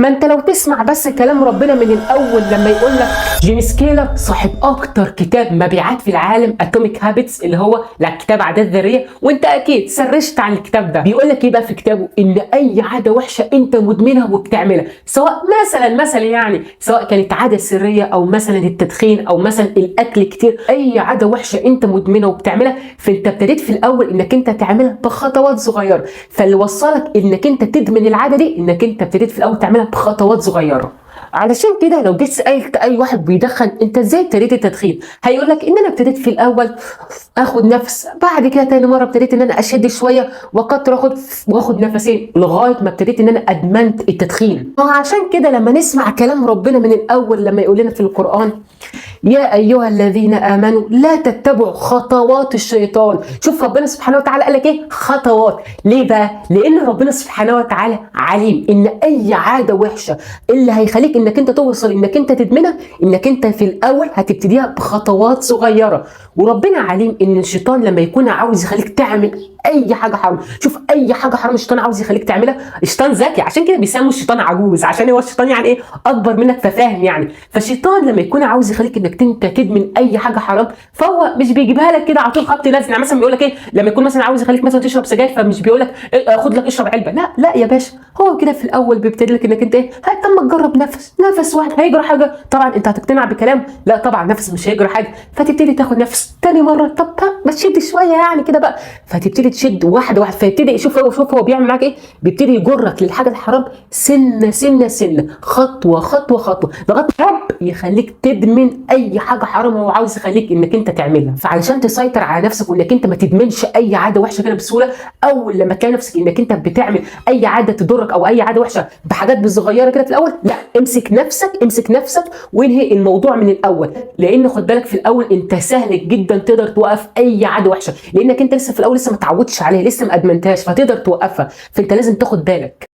ما انت لو تسمع بس كلام ربنا من الاول لما يقول لك جيم سكيلر صاحب اكتر كتاب مبيعات في العالم اتوميك هابتس اللي هو كتاب عادات ذريه، وانت اكيد سرشت عن الكتاب ده، بيقول لك ايه بقى في كتابه؟ ان اي عاده وحشه انت مدمنها وبتعملها، سواء مثلا يعني سواء كانت عاده سريه او مثلا التدخين او مثلا الاكل كتير، اي عاده وحشه انت مدمنها وبتعملها، فانت ابتديت في الاول انك انت تعملها بخطوات صغيره، فاللي وصلك انك انت تدمن العاده دي انك انت ابتديت في الاول تعملها بخطوات صغيره. علشان كده لو جيت سالت اي واحد بيدخن انت ازاي ابتديت التدخين، هيقول لك ان انا ابتديت في الاول اخد نفس، بعد كده تاني مره ابتديت ان انا اشد شويه واكتر واخد نفسين لغايه ما ابتديت ان انا ادمنت التدخين. وعشان كده لما نسمع كلام ربنا من الاول لما يقول لنا في القران يا ايها الذين امنوا لا تتبعوا خطوات الشيطان، شوف ربنا سبحانه وتعالى قال لك ايه؟ خطوات. ليه بقى؟ لان ربنا سبحانه وتعالى عليم ان اي عاده وحشه اللي هيخليك انك انت توصل انك انت تدمنها انك انت في الاول هتبتديها بخطوات صغيره، وربنا عليم ان الشيطان لما يكون عاوز يخليك تعمل اي حاجه حرام، شوف اي حاجه حرام الشيطان عاوز يخليك تعملها، الشيطان ذكي عشان كده بيسموا الشيطان عجوز، عشان هو الشيطان يعني ايه؟ اكبر منك ففاهم يعني. فالشيطان لما يكون عاوز يخليك انك انت تدمن اي حاجه حرام فهو مش بيجيبها لك كده على طول خبط لازم، يعني مثلا بيقول لك ايه لما يكون مثلا عاوز يخليك مثلا تشرب سجاير فمش بيقول لك إيه خد لك اشرب علبه، لا يا باشا، هو كده في الاول بيبتدي لك انك انت ايه؟ هتم تجرب نفس واحد هيجرى حاجه؟ طبعا انت هتقتنع بكلام؟ لا طبعا نفس مش هيجرى حاجه، فتبتدي تاخد نفس تاني مره، طب ما تشد شويه يعني كده بقى، فتبتدي تشد واحده واحده، فيبتدي شوف هو بيعمل معاك ايه؟ بيبتدي يجرك للحاجه الحرام سنه خطوه لغايه يخليك تدمن اي حاجه حرام هو عاوز يخليك انك انت تعملها. فعلشان تسيطر على نفسك وانك انت ما تدمنش اي عاده وحشه كده بسهوله، اول لما تلاقي نفسك انك انت بتعمل اي عاده تضرك او اي عاده وحشه بحاجات بالصغيره كده في الاول، لا امسك نفسك وانهي الموضوع من الاول، لان خد بالك في الاول انت سهل جدا تقدر توقف اي عاده وحشه، لانك انت لسه في الاول لسه ما تعودتش عليها، لسه ما ادمنتهاش فتقدر توقفها، فانت لازم تاخد بالك.